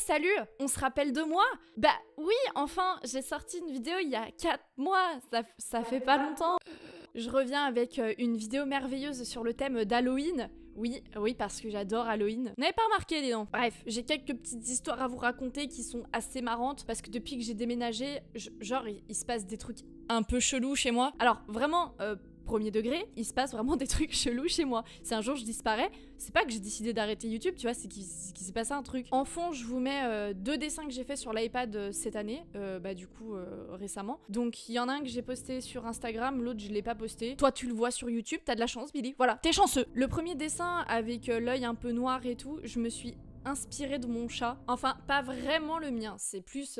salut, on se rappelle de moi? Bah oui, enfin, j'ai sorti une vidéo il y a 4 mois, ça fait pas longtemps. Je reviens avec une vidéo merveilleuse sur le thème d'Halloween. Oui, parce que j'adore Halloween. Vous n'avez pas remarqué, dis donc. Bref, j'ai quelques petites histoires à vous raconter qui sont assez marrantes, parce que depuis que j'ai déménagé, genre, il se passe des trucs un peu chelous chez moi. Alors, vraiment... premier degré, il se passe vraiment des trucs chelous chez moi. Si un jour je disparais, c'est pas que j'ai décidé d'arrêter YouTube, tu vois, c'est qu'il s'est passé un truc. En fond, je vous mets 2 dessins que j'ai fait sur l'iPad cette année, récemment. Donc il y en a un que j'ai posté sur Instagram, l'autre je l'ai pas posté. Toi tu le vois sur YouTube, t'as de la chance Billy, voilà, t'es chanceux. Le premier dessin avec l'œil un peu noir et tout, je me suis inspirée de mon chat. Enfin, pas vraiment le mien, c'est plus...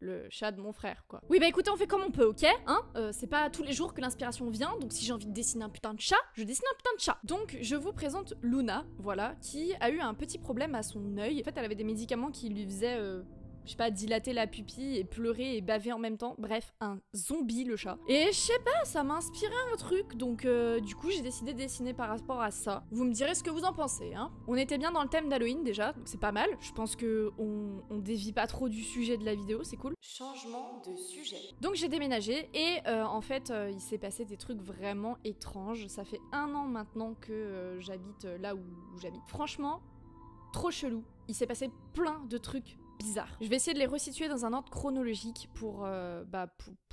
le chat de mon frère, quoi. Oui, bah écoutez, on fait comme on peut, ok? Hein, c'est pas tous les jours que l'inspiration vient, donc si j'ai envie de dessiner un putain de chat, je dessine un putain de chat. Donc, je vous présente Luna, voilà, qui a eu un petit problème à son œil. En fait, elle avait des médicaments qui lui faisaient... je sais pas, dilater la pupille et pleurer et baver en même temps. Bref, un zombie, le chat. Et je sais pas, ça m'a inspiré un truc, donc du coup, j'ai décidé de dessiner par rapport à ça. Vous me direz ce que vous en pensez, hein. On était bien dans le thème d'Halloween, déjà, donc c'est pas mal. Je pense que on dévie pas trop du sujet de la vidéo, c'est cool. Changement de sujet. Donc j'ai déménagé, et en fait, il s'est passé des trucs vraiment étranges. Ça fait 1 an maintenant que j'habite là où j'habite. Franchement, trop chelou. Il s'est passé plein de trucs bizarre. Je vais essayer de les resituer dans un ordre chronologique pour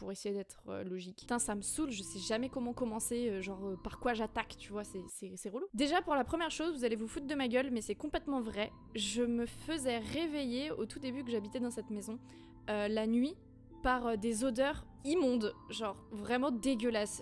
essayer d'être logique. Putain, ça me saoule, je sais jamais comment commencer, par quoi j'attaque, tu vois, c'est relou. Déjà, pour la première chose, vous allez vous foutre de ma gueule, mais c'est complètement vrai. Je me faisais réveiller au tout début que j'habitais dans cette maison, la nuit, par des odeurs immondes, genre vraiment dégueulasses.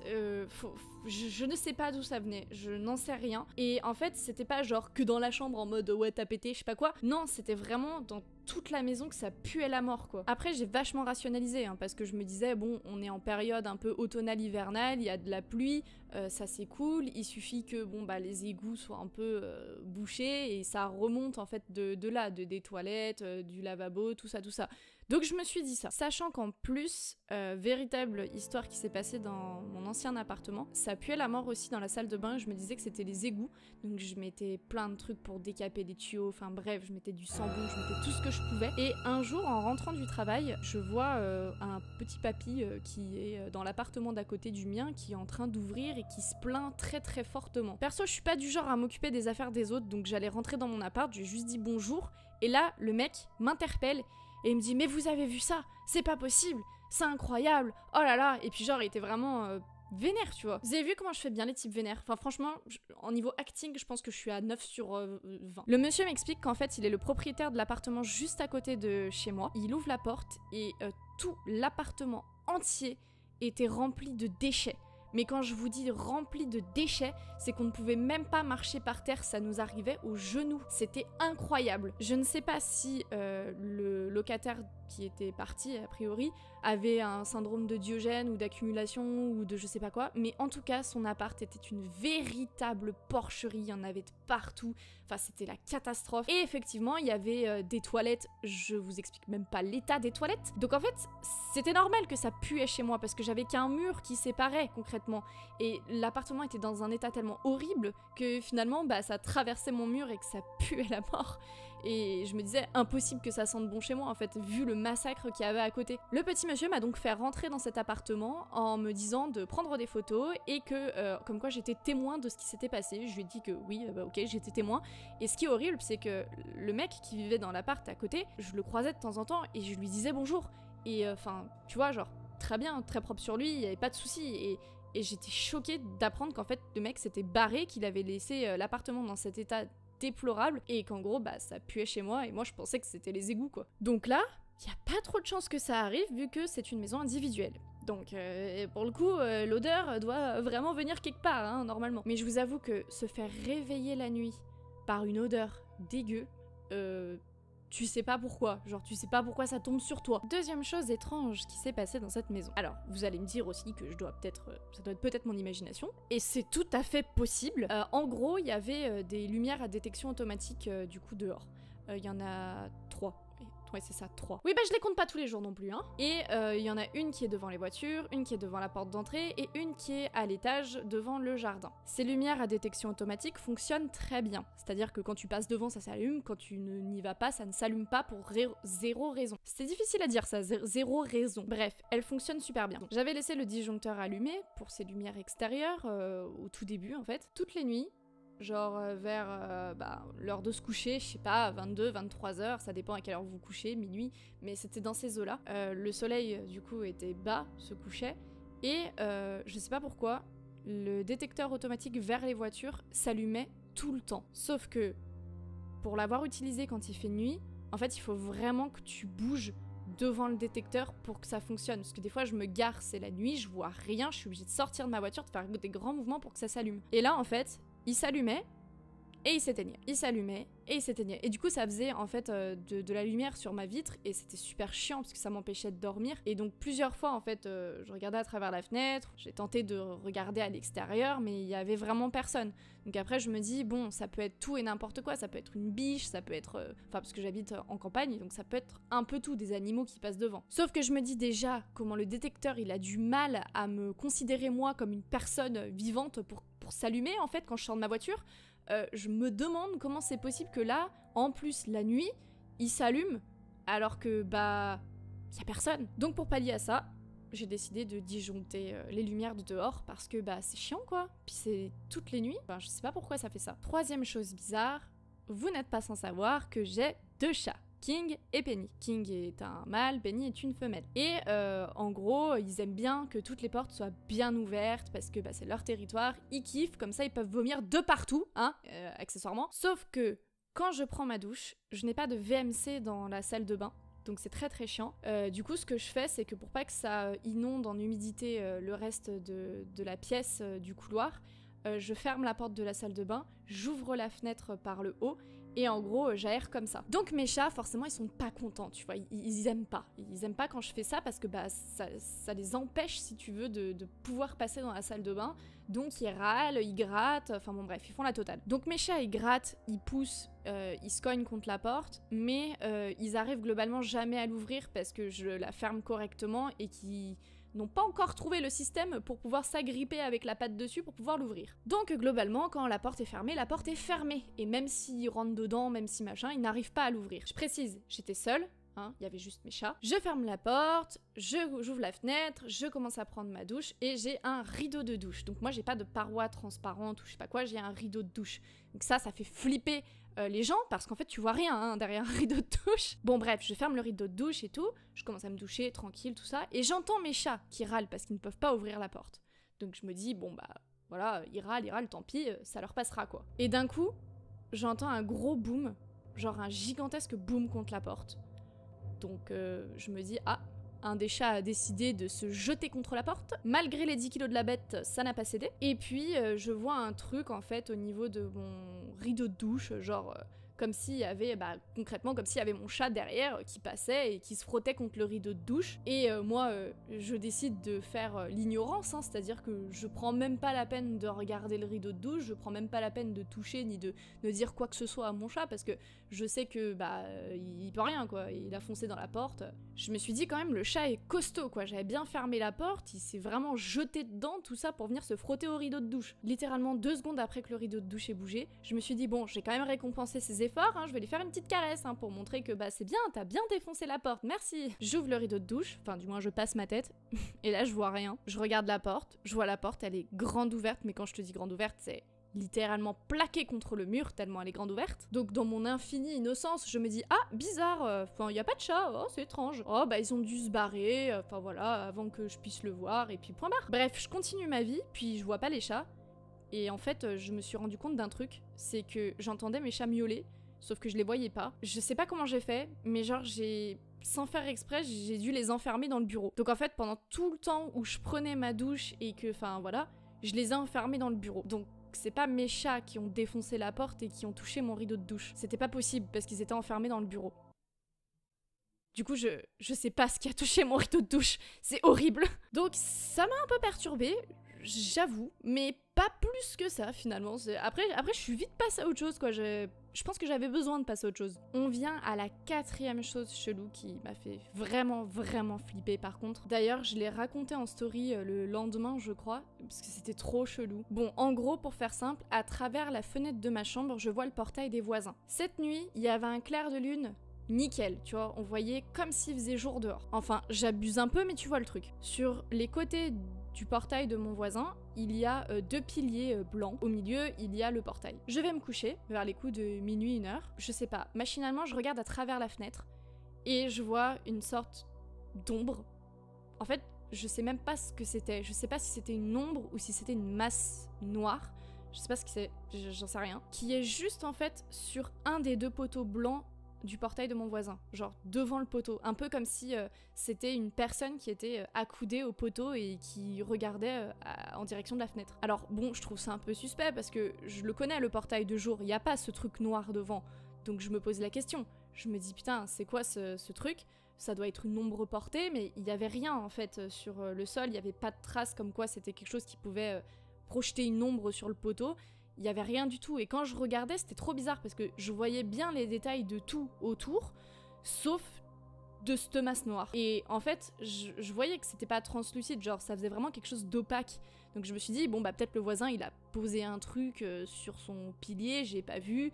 Je ne sais pas d'où ça venait, je n'en sais rien. Et en fait, c'était pas genre que dans la chambre en mode ouais t'as pété, je sais pas quoi. Non, c'était vraiment dans toute la maison que ça puait la mort, quoi. Après, j'ai vachement rationalisé, hein, parce que je me disais, bon, on est en période un peu automnale-hivernale, il y a de la pluie, ça c'est cool, il suffit que, bon, bah, les égouts soient un peu bouchés, et ça remonte, en fait, de là, des toilettes, du lavabo, tout ça, tout ça. Donc je me suis dit ça. Sachant qu'en plus, véritable histoire qui s'est passée dans mon ancien appartement, ça puait la mort aussi dans la salle de bain, je me disais que c'était les égouts, donc je mettais plein de trucs pour décaper des tuyaux, enfin bref, je mettais du sambon, je mettais tout ce que je pouvais. Et un jour, en rentrant du travail, je vois un petit papy qui est dans l'appartement d'à côté du mien, qui est en train d'ouvrir et qui se plaint très très fortement. Perso, je suis pas du genre à m'occuper des affaires des autres, donc j'allais rentrer dans mon appart, j'ai juste dit bonjour, et là, le mec m'interpelle, et il me dit « Mais vous avez vu ça? C'est pas possible! C'est incroyable! Oh là là !» Et puis genre, il était vraiment vénère, tu vois. Vous avez vu comment je fais bien les types vénères? Enfin franchement, en niveau acting, je pense que je suis à 9 sur 20. Le monsieur m'explique qu'en fait, il est le propriétaire de l'appartement juste à côté de chez moi. Il ouvre la porte et tout l'appartement entier était rempli de déchets. Mais quand je vous dis rempli de déchets, c'est qu'on ne pouvait même pas marcher par terre, ça nous arrivait aux genoux. C'était incroyable. Je ne sais pas si le locataire qui était parti, a priori, avait un syndrome de Diogène ou d'accumulation ou de je sais pas quoi, mais en tout cas, son appart était une véritable porcherie, il y en avait de partout, enfin c'était la catastrophe. Et effectivement, il y avait des toilettes, je vous explique même pas l'état des toilettes. Donc en fait, c'était normal que ça puait chez moi, parce que j'avais qu'un mur qui séparait concrètement, et l'appartement était dans un état tellement horrible que finalement, bah ça traversait mon mur et que ça puait la mort. Et je me disais, impossible que ça sente bon chez moi en fait, vu le massacre qu'il y avait à côté. Le petit monsieur m'a donc fait rentrer dans cet appartement en me disant de prendre des photos et que, comme quoi j'étais témoin de ce qui s'était passé. Je lui ai dit que oui, bah ok, j'étais témoin. Et ce qui est horrible, c'est que le mec qui vivait dans l'appart à côté, je le croisais de temps en temps et je lui disais bonjour. Et enfin, tu vois, genre, très bien, très propre sur lui, il n'y avait pas de soucis. Et j'étais choquée d'apprendre qu'en fait, le mec s'était barré, qu'il avait laissé l'appartement dans cet état déplorable et qu'en gros bah ça puait chez moi et moi je pensais que c'était les égouts quoi. Donc là, il y a pas trop de chances que ça arrive vu que c'est une maison individuelle. Donc pour le coup, l'odeur doit vraiment venir quelque part hein, normalement. Mais je vous avoue que se faire réveiller la nuit par une odeur dégueu, tu sais pas pourquoi, genre tu sais pas pourquoi ça tombe sur toi. Deuxième chose étrange qui s'est passée dans cette maison. Alors, vous allez me dire aussi que ça doit être peut-être mon imagination, et c'est tout à fait possible. En gros, il y avait des lumières à détection automatique du coup dehors. Il y en a 3. Ouais, c'est ça, 3. Oui, bah je les compte pas tous les jours non plus, hein. Et il y en a une qui est devant les voitures, une qui est devant la porte d'entrée et une qui est à l'étage devant le jardin. Ces lumières à détection automatique fonctionnent très bien. C'est-à-dire que quand tu passes devant, ça s'allume, quand tu n'y vas pas, ça ne s'allume pas pour zéro raison. C'est difficile à dire ça, zéro raison. Bref, elles fonctionnent super bien. J'avais laissé le disjoncteur allumé pour ces lumières extérieures au tout début en fait. Toutes les nuits, genre vers l'heure de se coucher, je sais pas, 22, 23 heures, ça dépend à quelle heure vous couchez, minuit, mais c'était dans ces eaux-là. Le soleil, du coup, était bas, se couchait, et je sais pas pourquoi, le détecteur automatique vers les voitures s'allumait tout le temps. Sauf que, pour l'avoir utilisé quand il fait nuit, en fait, il faut vraiment que tu bouges devant le détecteur pour que ça fonctionne. Parce que des fois, je me gare, c'est la nuit, je vois rien, je suis obligée de sortir de ma voiture, de faire des grands mouvements pour que ça s'allume. Et là, en fait, il s'allumait et il s'éteignait. Il s'allumait et il s'éteignait. Et du coup, ça faisait en fait de la lumière sur ma vitre et c'était super chiant parce que ça m'empêchait de dormir. Et donc plusieurs fois, en fait, je regardais à travers la fenêtre, j'ai tenté de regarder à l'extérieur, mais il y avait vraiment personne. Donc après, je me dis, bon, ça peut être tout et n'importe quoi. Ça peut être une biche, ça peut être... Enfin, parce que j'habite en campagne, donc ça peut être un peu tout, des animaux qui passent devant. Sauf que je me dis déjà comment le détecteur, il a du mal à me considérer moi comme une personne vivante pour s'allumer, en fait, quand je sors de ma voiture. Je me demande comment c'est possible que là, en plus, la nuit, il s'allume alors que, bah, y a personne. Donc pour pallier à ça, j'ai décidé de disjoncter les lumières de dehors parce que, bah, c'est chiant, quoi. Puis c'est toutes les nuits. Enfin, je sais pas pourquoi ça fait ça. Troisième chose bizarre, vous n'êtes pas sans savoir que j'ai 2 chats. King et Penny. King est un mâle, Penny est une femelle. Et en gros, ils aiment bien que toutes les portes soient bien ouvertes parce que bah, c'est leur territoire, ils kiffent, comme ça ils peuvent vomir de partout, hein, accessoirement. Sauf que quand je prends ma douche, je n'ai pas de VMC dans la salle de bain. Donc c'est très très chiant. Du coup, ce que je fais, c'est que pour pas que ça inonde en humidité le reste de la pièce du couloir, je ferme la porte de la salle de bain, j'ouvre la fenêtre par le haut, et en gros, j'aère comme ça. Donc mes chats, forcément, ils sont pas contents, tu vois, ils aiment pas. Ils aiment pas quand je fais ça parce que bah, ça les empêche, si tu veux, de pouvoir passer dans la salle de bain. Donc ils râlent, ils grattent, enfin bon bref, ils font la totale. Donc mes chats, ils grattent, ils poussent, ils se cognent contre la porte, mais ils arrivent globalement jamais à l'ouvrir parce que je la ferme correctement et qu'ils n'ont pas encore trouvé le système pour pouvoir s'agripper avec la patte dessus pour pouvoir l'ouvrir. Donc globalement, quand la porte est fermée, la porte est fermée. Et même s'ils rentrent dedans, même si machin, ils n'arrivent pas à l'ouvrir. Je précise, j'étais seule, hein, il y avait juste mes chats. Je ferme la porte, j'ouvre la fenêtre, je commence à prendre ma douche et j'ai un rideau de douche. Donc moi j'ai pas de paroi transparente ou je sais pas quoi, j'ai un rideau de douche. Donc ça fait flipper les gens parce qu'en fait tu vois rien hein, derrière un rideau de douche. Bon bref, je ferme le rideau de douche et tout, je commence à me doucher tranquille tout ça et j'entends mes chats qui râlent parce qu'ils ne peuvent pas ouvrir la porte. Donc je me dis bon bah voilà, ils râlent, tant pis, ça leur passera quoi. Et d'un coup, j'entends un gros boom, genre un gigantesque boom contre la porte. Donc je me dis ah, un des chats a décidé de se jeter contre la porte. Malgré les 10 kilos de la bête, ça n'a pas cédé. Et puis, je vois un truc, en fait, au niveau de mon rideau de douche, genre... comme s'il y avait, bah, concrètement, comme s'il y avait mon chat derrière qui passait et qui se frottait contre le rideau de douche. Et moi, je décide de faire l'ignorance, hein, c'est-à-dire que je prends même pas la peine de regarder le rideau de douche, je prends même pas la peine de toucher ni de dire quoi que ce soit à mon chat, parce que je sais que, bah, il peut rien, quoi. Il a foncé dans la porte. Je me suis dit, quand même, le chat est costaud, quoi. J'avais bien fermé la porte, il s'est vraiment jeté dedans, tout ça, pour venir se frotter au rideau de douche. Littéralement 2 secondes après que le rideau de douche ait bougé, je me suis dit, bon, j'ai quand même récompensé ses efforts, hein, je vais lui faire une petite caresse hein, pour montrer que bah c'est bien, t'as bien défoncé la porte, merci. J'ouvre le rideau de douche, enfin du moins je passe ma tête, et là je vois rien. Je regarde la porte, je vois la porte, elle est grande ouverte, mais quand je te dis grande ouverte, c'est littéralement plaquée contre le mur tellement elle est grande ouverte. Donc dans mon infinie innocence, je me dis ah bizarre, enfin y a pas de chat, oh c'est étrange. Oh bah ils ont dû se barrer, enfin voilà, avant que je puisse le voir et puis point barre. Bref, je continue ma vie, puis je vois pas les chats. Et en fait, je me suis rendu compte d'un truc, c'est que j'entendais mes chats miauler. Sauf que je les voyais pas. Je sais pas comment j'ai fait, mais genre sans faire exprès, j'ai dû les enfermer dans le bureau. Donc en fait, pendant tout le temps où je prenais ma douche et que, enfin voilà, je les ai enfermés dans le bureau. Donc c'est pas mes chats qui ont défoncé la porte et qui ont touché mon rideau de douche. C'était pas possible parce qu'ils étaient enfermés dans le bureau. Du coup, je sais pas ce qui a touché mon rideau de douche. C'est horrible. Donc ça m'a un peu perturbée. j'avoue, mais pas plus que ça finalement. Après je suis vite passée à autre chose quoi. Je pense que j'avais besoin de passer à autre chose. On vient à la 4e chose chelou qui m'a fait vraiment flipper par contre. D'ailleurs, je l'ai raconté en story le lendemain, je crois, parce que c'était trop chelou. Bon, en gros, pour faire simple, à travers la fenêtre de ma chambre, je vois le portail des voisins. Cette nuit, il y avait un clair de lune nickel, tu vois, on voyait comme s'il faisait jour dehors. Enfin, j'abuse un peu, mais tu vois le truc. Sur les côtés du portail de mon voisin, il y a 2 piliers blancs. Au milieu, il y a le portail. Je vais me coucher vers les coups de minuit, 1h. Je sais pas, machinalement, je regarde à travers la fenêtre et je vois une sorte d'ombre. En fait, je sais même pas ce que c'était. Je sais pas si c'était une ombre ou si c'était une masse noire. Je sais pas ce que c'est, j'en sais rien. Qui est juste en fait sur un des 2 poteaux blancs du portail de mon voisin, genre devant le poteau, un peu comme si c'était une personne qui était accoudée au poteau et qui regardait en direction de la fenêtre. Alors bon, je trouve ça un peu suspect parce que je le connais le portail de jour, il n'y a pas ce truc noir devant, donc je me pose la question, je me dis putain c'est quoi ce truc, ça doit être une ombre portée, mais il n'y avait rien en fait sur le sol, il n'y avait pas de traces comme quoi c'était quelque chose qui pouvait projeter une ombre sur le poteau. Il y avait rien du tout, et quand je regardais, c'était trop bizarre parce que je voyais bien les détails de tout autour, sauf de cette masse noire. Et en fait, je voyais que c'était pas translucide, genre ça faisait vraiment quelque chose d'opaque. Donc je me suis dit, bon bah peut-être le voisin il a posé un truc sur son pilier, j'ai pas vu,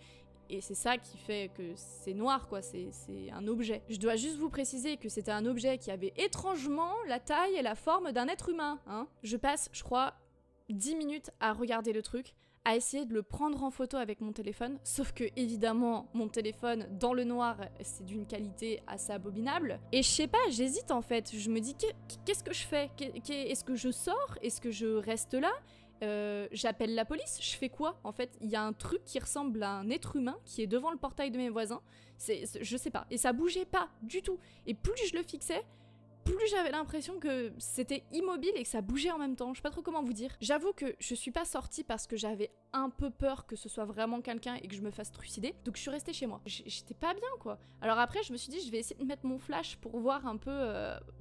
et c'est ça qui fait que c'est noir quoi, c'est un objet. Je dois juste vous préciser que c'était un objet qui avait étrangement la taille et la forme d'un être humain, hein. Je passe, je crois, 10 minutes à regarder le truc, à essayer de le prendre en photo avec mon téléphone, sauf que évidemment mon téléphone dans le noir c'est d'une qualité assez abominable, et je sais pas, j'hésite en fait, je me dis qu'est-ce que je fais, est-ce que je sors, est-ce que je reste là, j'appelle la police, je fais quoi en fait, il y a un truc qui ressemble à un être humain qui est devant le portail de mes voisins, je sais pas, et ça bougeait pas du tout, et plus je le fixais, plus j'avais l'impression que c'était immobile et que ça bougeait en même temps, je sais pas trop comment vous dire. J'avoue que je suis pas sortie parce que j'avais un peu peur que ce soit vraiment quelqu'un et que je me fasse trucider, donc je suis restée chez moi. J'étais pas bien quoi. Alors après je me suis dit je vais essayer de mettre mon flash pour voir un peu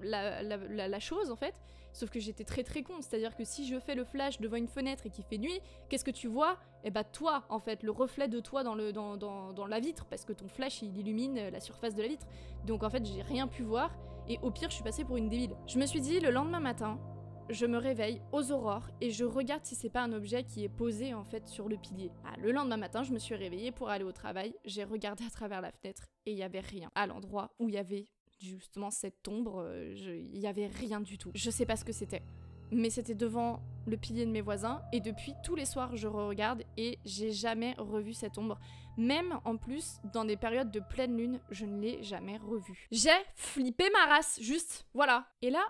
la chose en fait, sauf que j'étais très con, c'est-à-dire que si je fais le flash devant une fenêtre et qu'il fait nuit, qu'est-ce que tu vois? Eh bah toi en fait, le reflet de toi dans la vitre, parce que ton flash il illumine la surface de la vitre, donc en fait j'ai rien pu voir. Et au pire, je suis passée pour une débile. Je me suis dit, le lendemain matin, je me réveille aux aurores et je regarde si c'est pas un objet qui est posé en fait sur le pilier. Ah, le lendemain matin, je me suis réveillée pour aller au travail, j'ai regardé à travers la fenêtre et il y avait rien. À l'endroit où il y avait justement cette ombre, il y avait rien du tout. Je sais pas ce que c'était, mais c'était devant le pilier de mes voisins et depuis tous les soirs je regarde et j'ai jamais revu cette ombre. Même en plus, dans des périodes de pleine lune, je ne l'ai jamais revue. J'ai flippé ma race, juste, voilà. Et là,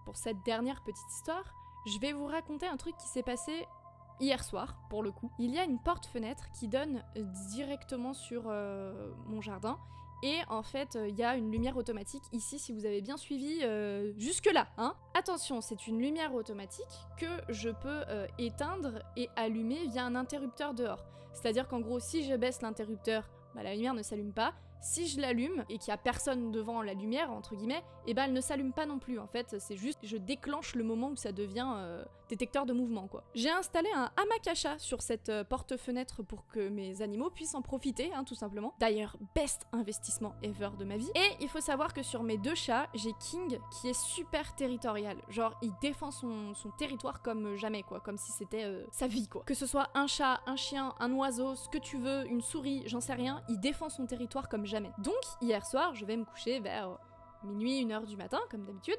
pour cette dernière petite histoire, je vais vous raconter un truc qui s'est passé hier soir, pour le coup. Il y a une porte-fenêtre qui donne directement sur mon jardin. Et en fait, il y a une lumière automatique ici, si vous avez bien suivi jusque-là, hein. Attention, c'est une lumière automatique que je peux éteindre et allumer via un interrupteur dehors. C'est-à-dire qu'en gros, si je baisse l'interrupteur, bah, la lumière ne s'allume pas. Si je l'allume et qu'il y a personne devant la lumière, entre guillemets, et ben elle ne s'allume pas non plus. En fait, c'est juste je déclenche le moment où ça devient détecteur de mouvement, quoi. J'ai installé un hamac à chat sur cette porte-fenêtre pour que mes animaux puissent en profiter, hein, tout simplement. D'ailleurs, best investissement ever de ma vie. Et il faut savoir que sur mes 2 chats, j'ai King qui est super territorial. Genre, il défend son territoire comme jamais, quoi. Comme si c'était sa vie, quoi. Que ce soit un chat, un chien, un oiseau, ce que tu veux, une souris, j'en sais rien, il défend son territoire comme jamais. Donc, hier soir, je vais me coucher vers minuit, 1h du matin, comme d'habitude,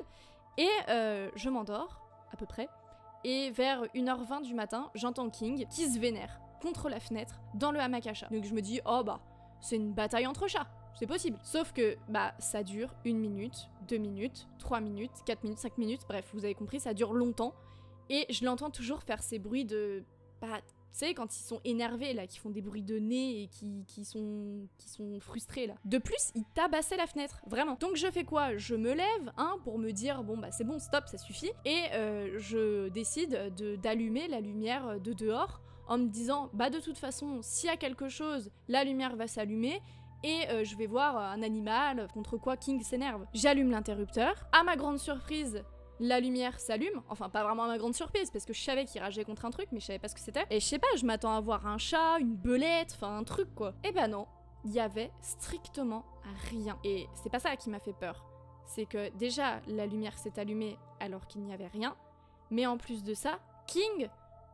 et je m'endors, à peu près, et vers 1h20 du matin, j'entends King qui se vénère contre la fenêtre dans le hamac à chat. Donc je me dis, oh bah, c'est une bataille entre chats, c'est possible. Sauf que, bah, ça dure 1 minute, 2 minutes, 3 minutes, 4 minutes, 5 minutes, bref, vous avez compris, ça dure longtemps, et je l'entends toujours faire ces bruits de... Bah, tu sais, quand ils sont énervés, là, qui font des bruits de nez et qui sont frustrés, là. De plus, ils tabassaient la fenêtre, vraiment. Donc je fais quoi? Je me lève, hein, pour me dire, bon, bah c'est bon, stop, ça suffit. Et je décide d'allumer la lumière de dehors, en me disant, bah de toute façon, s'il y a quelque chose, la lumière va s'allumer, et je vais voir un animal contre quoi King s'énerve. J'allume l'interrupteur. À ma grande surprise, la lumière s'allume, enfin pas vraiment à ma grande surprise parce que je savais qu'il rageait contre un truc mais je savais pas ce que c'était. Et je sais pas, je m'attends à voir un chat, une belette, enfin un truc quoi. Et bah non, il y avait strictement rien. Et c'est pas ça qui m'a fait peur. C'est que déjà la lumière s'est allumée alors qu'il n'y avait rien, mais en plus de ça, King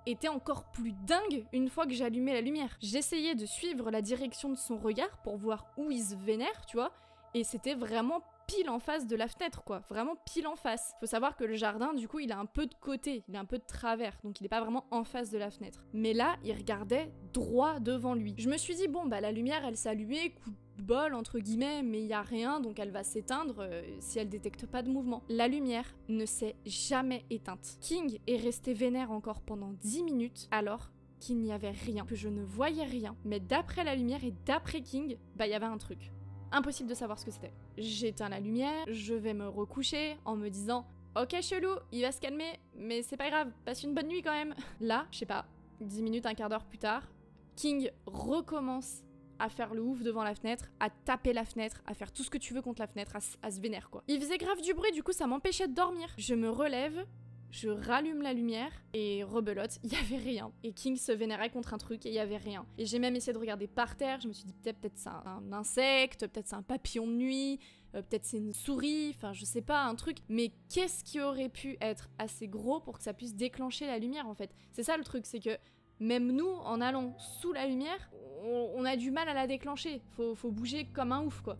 était encore plus dingue une fois que j'allumais la lumière. J'essayais de suivre la direction de son regard pour voir où il se vénère, tu vois, et c'était vraiment pile en face de la fenêtre, quoi. Vraiment pile en face. Faut savoir que le jardin, du coup, il a un peu de côté, il a un peu de travers, donc il est pas vraiment en face de la fenêtre. Mais là, il regardait droit devant lui. Je me suis dit, bon, bah la lumière, elle s'est allumée, coup de bol, entre guillemets, mais il y a rien, donc elle va s'éteindre si elle détecte pas de mouvement. La lumière ne s'est jamais éteinte. King est resté vénère encore pendant 10 minutes, alors qu'il n'y avait rien, que je ne voyais rien. Mais d'après la lumière et d'après King, bah il y avait un truc. Impossible de savoir ce que c'était. J'éteins la lumière, je vais me recoucher en me disant « Ok chelou, il va se calmer, mais c'est pas grave, passe une bonne nuit quand même ». Là, je sais pas, 10 minutes, un quart d'heure plus tard, King recommence à faire le ouf devant la fenêtre, à taper la fenêtre, à faire tout ce que tu veux contre la fenêtre, à se vénère quoi. Il faisait grave du bruit, du coup ça m'empêchait de dormir. Je me relève, je rallume la lumière et rebelote, il y avait rien. Et King se vénérait contre un truc et il y avait rien. Et j'ai même essayé de regarder par terre, je me suis dit peut-être c'est un insecte, peut-être c'est un papillon de nuit, peut-être c'est une souris, enfin je sais pas, un truc. Mais qu'est-ce qui aurait pu être assez gros pour que ça puisse déclencher la lumière en fait? C'est ça le truc, c'est que même nous, en allant sous la lumière, on a du mal à la déclencher. Faut bouger comme un ouf quoi.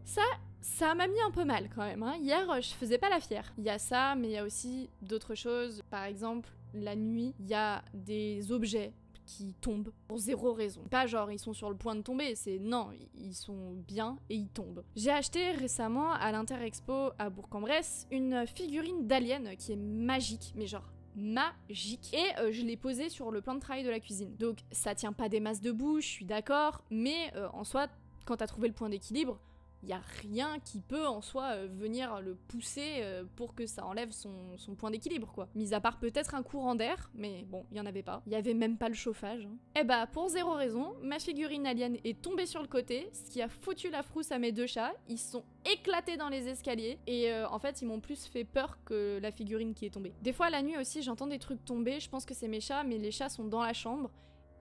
Ça m'a mis un peu mal quand même, hein. Hier, je faisais pas la fière. Il y a ça, mais il y a aussi d'autres choses. Par exemple, la nuit, il y a des objets qui tombent pour zéro raison. Pas genre ils sont sur le point de tomber, c'est non, ils sont bien et ils tombent. J'ai acheté récemment à l'Interexpo à Bourg-en-Bresse une figurine d'alien qui est magique, mais genre magique. Et je l'ai posée sur le plan de travail de la cuisine. Donc ça tient pas des masses debout, je suis d'accord, mais en soi, quand t'as trouvé le point d'équilibre, il y a rien qui peut en soi venir le pousser pour que ça enlève son point d'équilibre quoi. Mis à part peut-être un courant d'air, mais bon, il y en avait pas. Il y avait même pas le chauffage. Hein. Et bah pour zéro raison, ma figurine alien est tombée sur le côté, ce qui a foutu la frousse à mes deux chats. Ils sont éclatés dans les escaliers et en fait ils m'ont plus fait peur que la figurine qui est tombée. Des fois la nuit aussi j'entends des trucs tomber, je pense que c'est mes chats, mais les chats sont dans la chambre.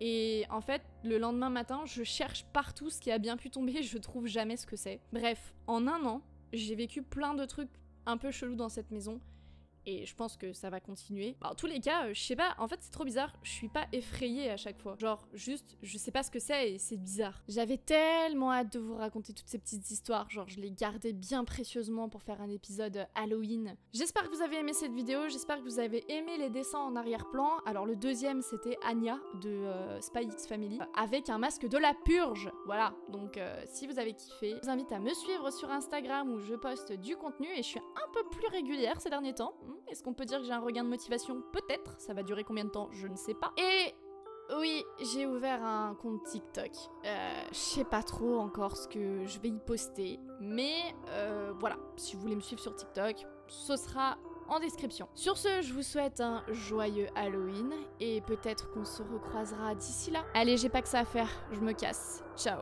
Et en fait, le lendemain matin, je cherche partout ce qui a bien pu tomber, je trouve jamais ce que c'est. Bref, en un an, j'ai vécu plein de trucs un peu chelous dans cette maison. Et je pense que ça va continuer. En tous les cas, je sais pas, en fait c'est trop bizarre, je suis pas effrayée à chaque fois. Genre, juste, je sais pas ce que c'est et c'est bizarre. J'avais tellement hâte de vous raconter toutes ces petites histoires, genre je les gardais bien précieusement pour faire un épisode Halloween. J'espère que vous avez aimé cette vidéo, j'espère que vous avez aimé les dessins en arrière-plan. Alors le deuxième c'était Anya de Spy X Family, avec un masque de la purge. Voilà, donc si vous avez kiffé, je vous invite à me suivre sur Instagram où je poste du contenu et je suis un peu plus régulière ces derniers temps. Est-ce qu'on peut dire que j'ai un regain de motivation? Peut-être. Ça va durer combien de temps? Je ne sais pas. Et oui, j'ai ouvert un compte TikTok. Je sais pas trop encore ce que je vais y poster. Mais voilà, si vous voulez me suivre sur TikTok, ce sera en description. Sur ce, je vous souhaite un joyeux Halloween. Et peut-être qu'on se recroisera d'ici là. Allez, j'ai pas que ça à faire. Je me casse. Ciao.